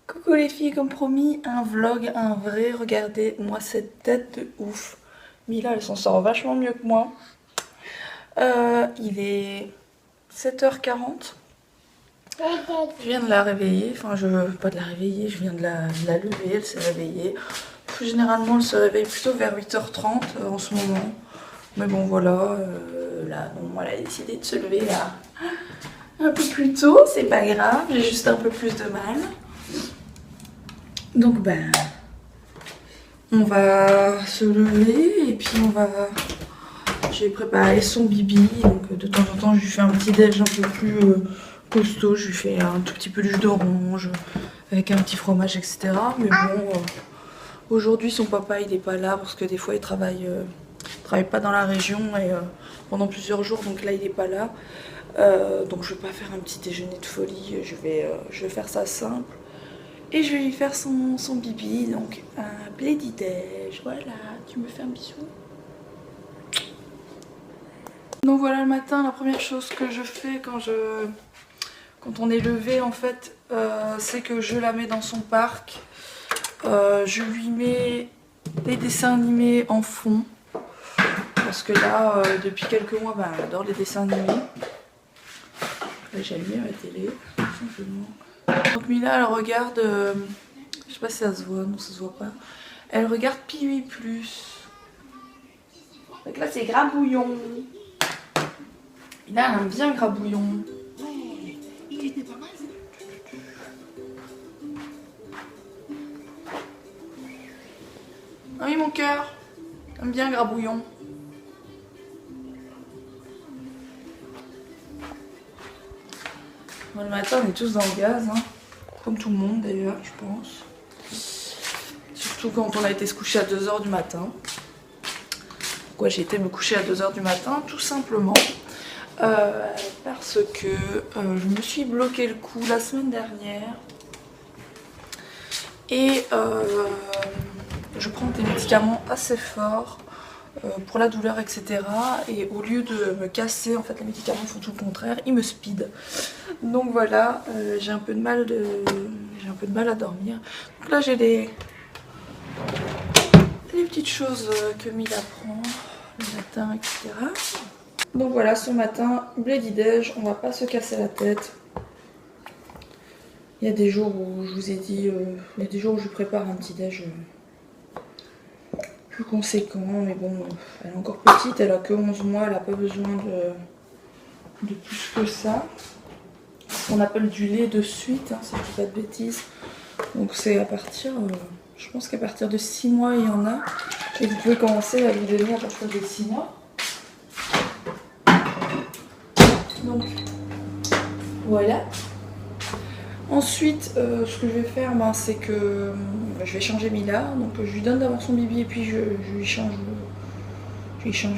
Coucou les filles, comme promis, un vlog, un vrai. Regardez-moi cette tête de ouf. Mila, elle s'en sort vachement mieux que moi. Il est 7h40. Je viens de la réveiller. Enfin, pas de la réveiller, je viens de la lever. Elle s'est réveillée. Plus généralement, elle se réveille plutôt vers 8h30 en ce moment. Mais bon, voilà. Là, bon, elle a décidé de se lever là un peu plus tôt. C'est pas grave, j'ai juste un peu plus de mal. Donc ben, on va se lever et puis j'ai préparé son bibi. Donc de temps en temps je lui fais un petit déj un peu plus costaud. Je lui fais un tout petit peu de jus d'orange avec un petit fromage, etc. Mais bon, aujourd'hui son papa il est pas là parce que des fois il travaille pas dans la région et pendant plusieurs jours. Donc là il est pas là. Donc je vais pas faire un petit déjeuner de folie. Je vais faire ça simple. Et je vais lui faire son bibi, donc un Bledi Déj. Voilà, tu me fais un bisou. Donc voilà le matin, la première chose que je fais quand on est levé en fait, c'est que je la mets dans son parc. Je lui mets les dessins animés en fond. Parce que là, depuis quelques mois, elle adore les dessins animés. Là j'ai allumé ma télé, tout simplement. Donc Mila elle regarde, je sais pas si ça se voit, non ça se voit pas. Elle regarde Piwi Plus. Donc là c'est Grabouillon. Mila elle aime bien Grabouillon. Ouais, il était pas mal. Ah oui mon cœur, aime bien Grabouillon. Bon, le matin on est tous dans le gaz, hein. Comme tout le monde d'ailleurs je pense. Surtout quand on a été se coucher à 2h du matin. Pourquoi j'ai été me coucher à 2h du matin? Tout simplement parce que je me suis bloqué le cou la semaine dernière. Et je prends des médicaments assez forts pour la douleur, etc. Et au lieu de me casser, en fait les médicaments font tout le contraire, ils me speedent. Donc voilà, j'ai un peu de mal à dormir. Donc là j'ai des petites choses que Mila prend le matin, etc. Donc voilà, ce matin, Bledi Déj, on va pas se casser la tête. Il y a des jours où je vous ai dit, il y a des jours où je prépare un petit déj plus conséquent, mais bon, elle est encore petite, elle a que 11 mois, elle a pas besoin de plus que ça. Ce qu'on appelle du lait de suite, hein, si je dis pas de bêtises. Donc c'est à partir, je pense qu'à partir de 6 mois il y en a. Et vous pouvez commencer à lui donner à partir de 6 mois. Donc voilà. Ensuite, ce que je vais faire, c'est que je vais changer Mila. Donc je lui donne d'abord son bibi et puis je lui change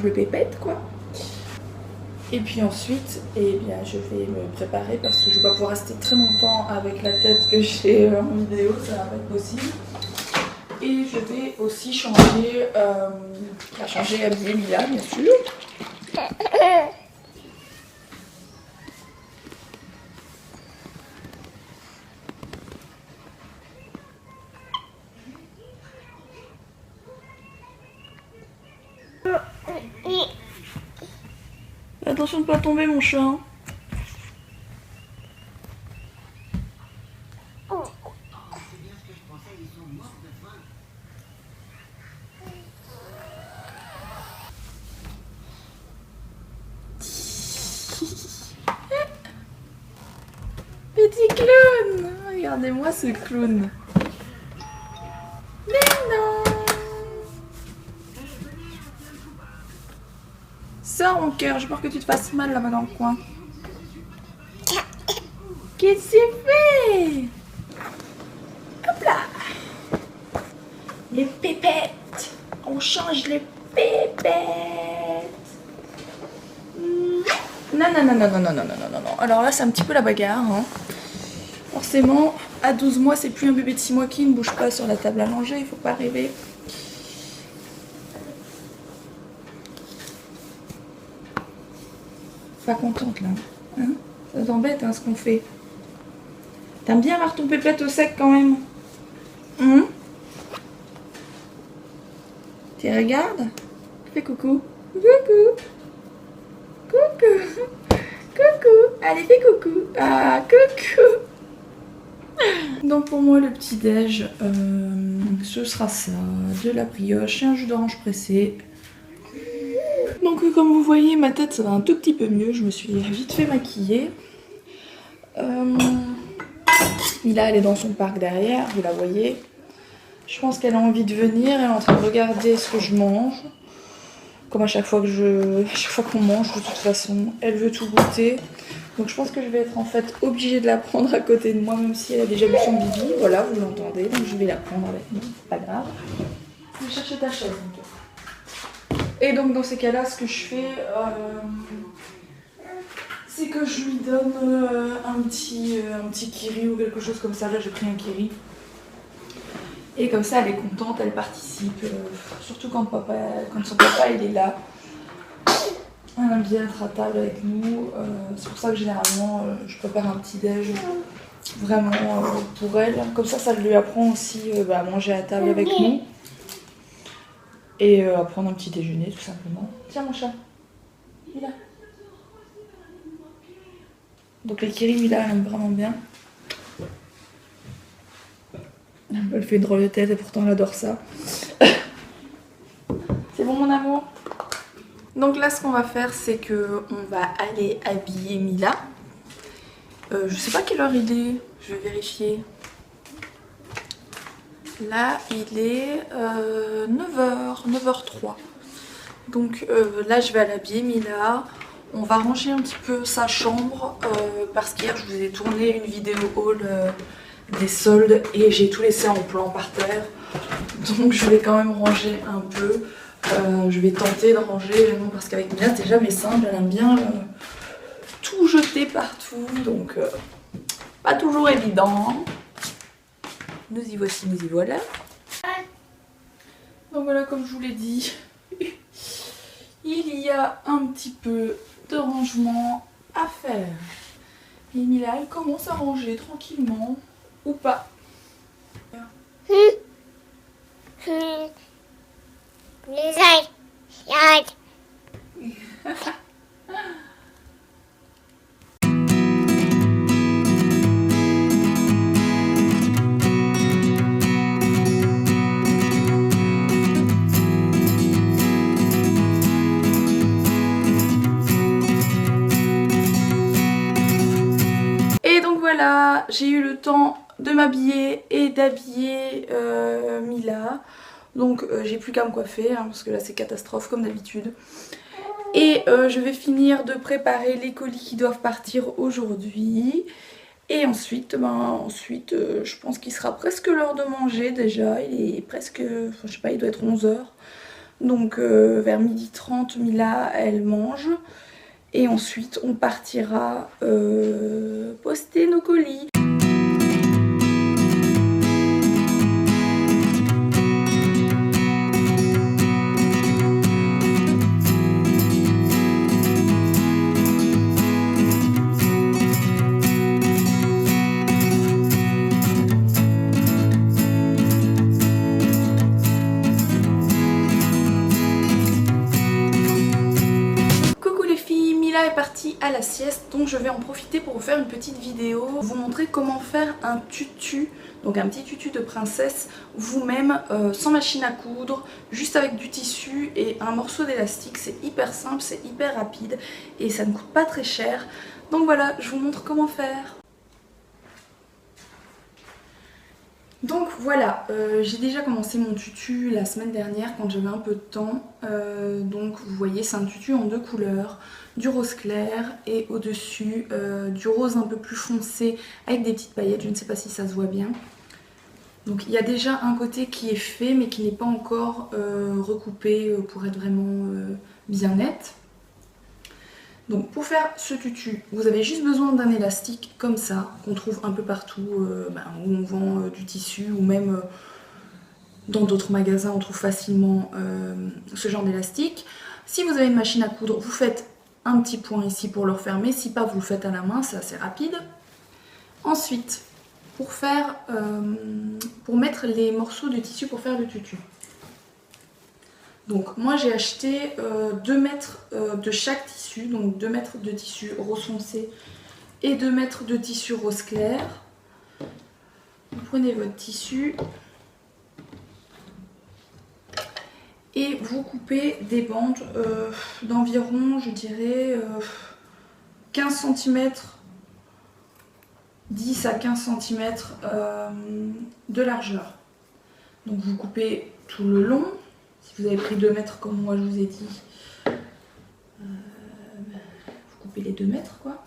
le pépette, quoi. Et puis ensuite, eh bien, je vais me préparer parce que je ne vais pas pouvoir rester très longtemps avec la tête que j'ai en vidéo, ça va pas être possible. Et je vais aussi changer, habiller Mila, bien sûr. Attention de ne pas tomber mon chat. Petit clown. Regardez-moi ce clown. Mais non. Sors mon cœur, j'ai peur que tu te fasses mal là-bas dans le coin. Qu'est-ce que c'est fait? Hop là. Les pépettes. On change les pépettes. Non, non, non, non, non, non, non, non, non, non. Alors là, c'est un petit peu la bagarre. Hein. Forcément, à 12 mois, c'est plus un bébé de 6 mois qui ne bouge pas sur la table à manger. Il faut pas rêver. Pas contente là. Hein, ça t'embête hein, ce qu'on fait. T'aimes bien avoir ton pépette au sec quand même? Tu regardes? Fais coucou. Coucou. Coucou. Coucou. Allez, fais coucou. Ah, coucou. Donc pour moi le petit déj, ce sera ça, de la brioche et un jus d'orange pressé. Donc comme vous voyez, ma tête ça va un tout petit peu mieux, je me suis vite fait maquiller. Mila elle est dans son parc derrière, vous la voyez. Je pense qu'elle a envie de venir, elle est en train de regarder ce que je mange. Comme à chaque fois qu'on mange de toute façon, elle veut tout goûter. Donc je pense que je vais être en fait obligée de la prendre à côté de moi, même si elle a déjà bu son bibi. Voilà, vous l'entendez, donc je vais la prendre avec moi, c'est pas grave. Je vais chercher ta chaise. Donc. Et donc dans ces cas-là, ce que je fais, c'est que je lui donne un petit kiri ou quelque chose comme ça. Là j'ai pris un kiri. Et comme ça elle est contente, elle participe, surtout quand son papa il est là. Elle aime bien être à table avec nous, c'est pour ça que généralement je prépare un petit déj vraiment pour elle. Comme ça lui apprend aussi à manger à table avec nous et à prendre un petit déjeuner tout simplement. Tiens mon chat, Mila. Donc les kiri, Mila elle aime vraiment bien. Elle fait une drôle de tête et pourtant elle adore ça. C'est bon mon amour? Donc là ce qu'on va faire c'est que on va aller habiller Mila. Je sais pas quelle heure il est, je vais vérifier. Là il est 9h, 9h03. Donc là je vais aller habiller Mila. On va ranger un petit peu sa chambre parce qu'hier je vous ai tourné une vidéo haul des soldes et j'ai tout laissé en plan par terre. Donc je vais quand même ranger un peu. Je vais tenter de ranger, non, parce qu'avec Mila c'est jamais simple, elle aime bien tout jeter partout, donc pas toujours évident. Nous y voici, nous y voilà. Donc voilà, comme je vous l'ai dit, il y a un petit peu de rangement à faire. Et Mila elle commence à ranger tranquillement, ou pas. Et donc voilà, j'ai eu le temps de m'habiller et d'habiller Mila. Donc j'ai plus qu'à me coiffer hein, parce que là c'est catastrophe comme d'habitude. Et je vais finir de préparer les colis qui doivent partir aujourd'hui. Et ensuite, je pense qu'il sera presque l'heure de manger déjà. Il est presque, enfin, je sais pas, il doit être 11h. Donc vers 12h30, Mila elle mange. Et ensuite on partira poster nos colis. Est partie à la sieste, donc je vais en profiter pour vous faire une petite vidéo, vous montrer comment faire un tutu, donc un petit tutu de princesse vous-même sans machine à coudre, juste avec du tissu et un morceau d'élastique. C'est hyper simple, c'est hyper rapide et ça ne coûte pas très cher. Donc voilà, je vous montre comment faire. Donc voilà, j'ai déjà commencé mon tutu la semaine dernière quand j'avais un peu de temps. Donc vous voyez, c'est un tutu en 2 couleurs, du rose clair et au-dessus du rose un peu plus foncé avec des petites paillettes. Je ne sais pas si ça se voit bien. Donc il y a déjà un côté qui est fait mais qui n'est pas encore recoupé pour être vraiment bien net. Donc pour faire ce tutu, vous avez juste besoin d'un élastique comme ça, qu'on trouve un peu partout où on vend du tissu ou même dans d'autres magasins on trouve facilement ce genre d'élastique. Si vous avez une machine à coudre, vous faites un petit point ici pour le refermer, si pas vous le faites à la main, c'est assez rapide. Ensuite, pour faire, pour mettre les morceaux de tissu pour faire le tutu. Donc moi j'ai acheté 2 mètres de chaque tissu, donc 2 mètres de tissu rose foncé et 2 mètres de tissu rose clair. Vous prenez votre tissu et vous coupez des bandes d'environ, je dirais, 15 cm, 10 à 15 cm de largeur. Donc vous coupez tout le long. Si vous avez pris 2 mètres comme moi je vous ai dit, vous coupez les 2 mètres quoi.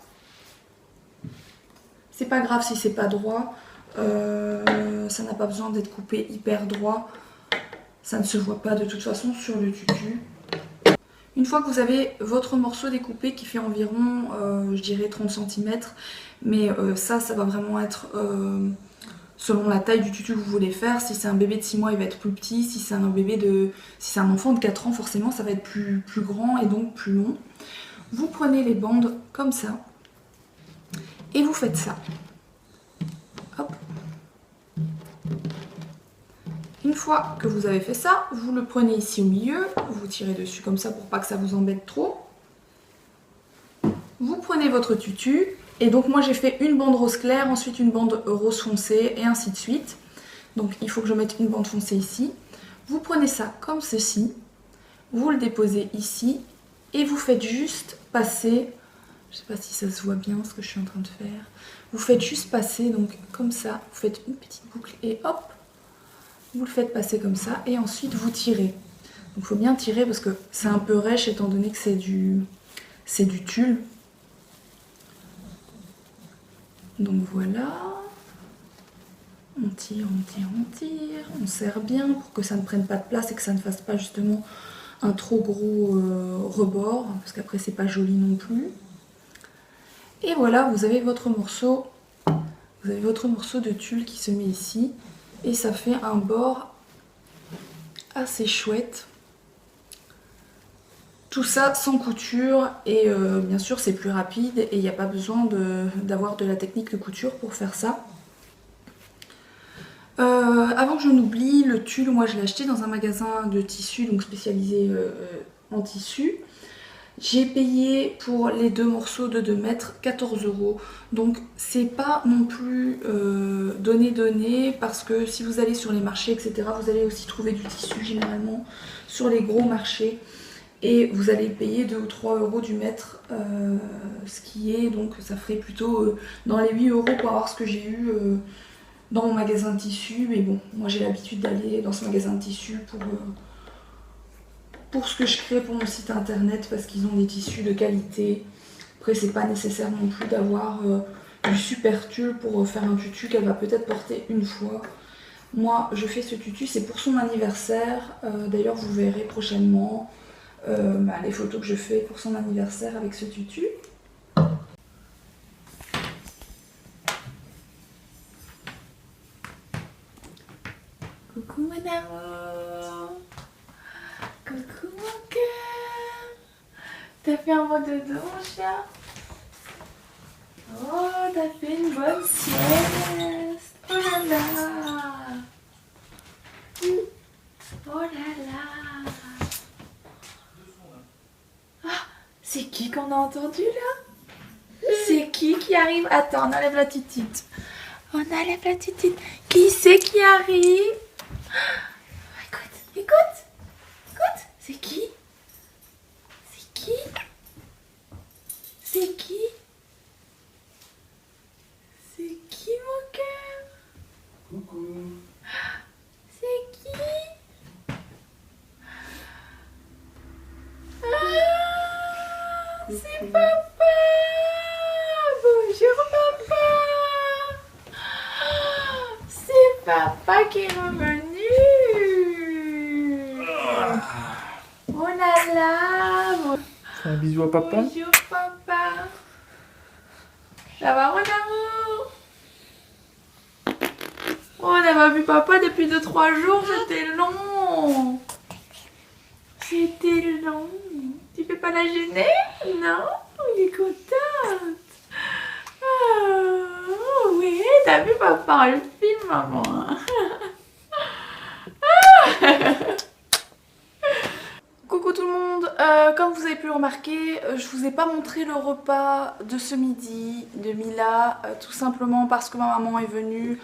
C'est pas grave si c'est pas droit, ça n'a pas besoin d'être coupé hyper droit. Ça ne se voit pas de toute façon sur le tutu. Une fois que vous avez votre morceau découpé qui fait environ, je dirais 30 cm, mais ça va vraiment être selon la taille du tutu que vous voulez faire. Si c'est un bébé de 6 mois, il va être plus petit. Si c'est un enfant de 4 ans, forcément, ça va être plus grand et donc plus long. Vous prenez les bandes comme ça et vous faites ça. Hop. Une fois que vous avez fait ça, vous le prenez ici au milieu, vous tirez dessus comme ça pour pas que ça vous embête trop. Vous prenez votre tutu, et donc moi j'ai fait une bande rose claire, ensuite une bande rose foncée, et ainsi de suite. Donc il faut que je mette une bande foncée ici. Vous prenez ça comme ceci, vous le déposez ici, et vous faites juste passer, je sais pas si ça se voit bien ce que je suis en train de faire, vous faites juste passer, donc comme ça, vous faites une petite boucle, et hop, vous le faites passer comme ça et ensuite vous tirez. Donc il faut bien tirer parce que c'est un peu rêche étant donné que c'est du tulle. Donc voilà. On tire, on tire, on tire. On serre bien pour que ça ne prenne pas de place et que ça ne fasse pas justement un trop gros rebord. Parce qu'après c'est pas joli non plus. Et voilà, vous avez votre morceau. Vous avez votre morceau de tulle qui se met ici. Et ça fait un bord assez chouette. Tout ça sans couture et bien sûr c'est plus rapide et il n'y a pas besoin d'avoir de la technique de couture pour faire ça. Avant que je n'oublie, le tulle, moi je l'ai acheté dans un magasin de tissu, donc spécialisé en tissu. J'ai payé pour les 2 morceaux de 2 mètres 14 €. Donc c'est pas non plus donné parce que si vous allez sur les marchés etc. vous allez aussi trouver du tissu généralement sur les gros marchés. Et vous allez payer 2 ou 3 € du mètre, ce qui est donc ça ferait plutôt dans les 8 € pour avoir ce que j'ai eu dans mon magasin de tissu. Mais bon, moi j'ai l'habitude d'aller dans ce magasin de tissu pour ce que je crée pour mon site internet parce qu'ils ont des tissus de qualité. Après c'est pas nécessaire non plus d'avoir du super tulle pour faire un tutu qu'elle va peut-être porter une fois. Moi je fais ce tutu, c'est pour son anniversaire, d'ailleurs vous verrez prochainement les photos que je fais pour son anniversaire avec ce tutu. Coucou mon amour. Coucou mon cœur. T'as fait un bon dodo mon chat? Oh, t'as fait une bonne sieste. Oh là là. Oh là là. Ah, c'est qui qu'on a entendu là? C'est qui arrive? Attends, on enlève la titite. On enlève la titite. Qui c'est qui arrive? Écoute, écoute. Écoute, c'est qui? C'est qui? C'est qui? C'est qui mon cœur? Coucou. C'est qui? C'est papa! Bonjour papa! C'est papa qui est revenu! Oh là là! Un bisou à papa. Bonjour papa! Ça va mon amour? Oh, on n'a pas vu papa depuis 2-3 jours, c'était long! C'était long! Tu fais pas la gêner? Non? Il est content! Oh oui, t'as T'as vu papa, le film maman. Coucou tout le monde, comme vous avez pu le remarquer, je vous ai pas montré le repas de ce midi de Mila, tout simplement parce que ma maman est venue,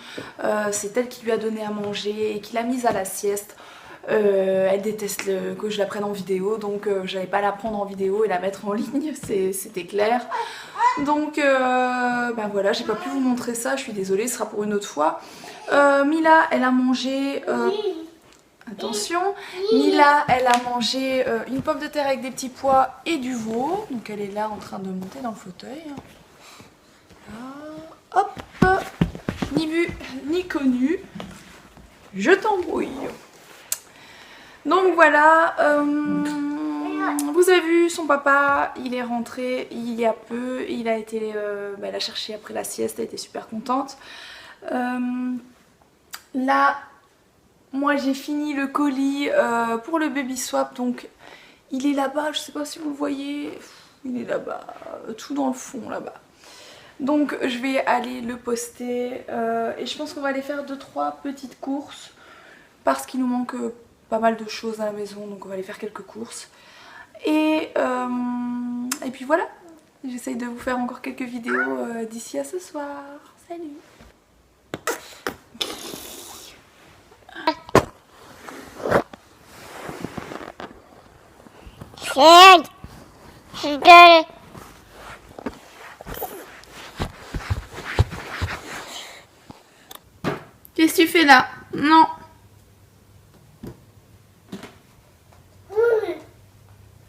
c'est elle qui lui a donné à manger et qui l'a mise à la sieste. Elle déteste que je la prenne en vidéo, donc j'allais pas la prendre en vidéo et la mettre en ligne, c'était clair. Donc ben voilà, j'ai pas pu vous montrer ça, je suis désolée, ce sera pour une autre fois. Mila, elle a mangé... Attention, Mila, elle a mangé une pomme de terre avec des petits pois et du veau. Donc elle est là en train de monter dans le fauteuil. Là. Hop, ni vu ni connu, je t'embrouille. Donc voilà, vous avez vu son papa, il est rentré il y a peu. Il a été, elle a cherché après la sieste, elle était super contente. Là... Moi j'ai fini le colis pour le baby swap, donc il est là-bas, je sais pas si vous le voyez, il est là-bas, tout dans le fond là-bas. Donc je vais aller le poster et je pense qu'on va aller faire 2-3 petites courses parce qu'il nous manque pas mal de choses à la maison, donc on va aller faire quelques courses. Et puis voilà, j'essaye de vous faire encore quelques vidéos d'ici à ce soir. Salut! Qu'est-ce que tu fais là? Non.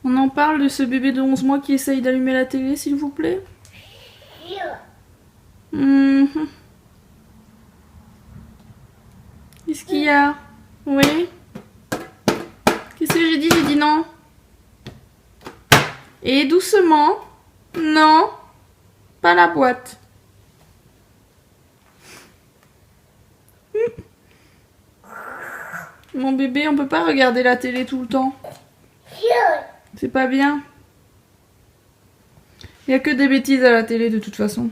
On en parle de ce bébé de 11 mois qui essaye d'allumer la télé, s'il vous plaît. Qu'est-ce qu'il y a? Oui. Qu'est-ce que j'ai dit? J'ai dit non. Et doucement. Non. Pas la boîte. Mon bébé, on peut pas regarder la télé tout le temps. C'est pas bien. Il y a que des bêtises à la télé de toute façon.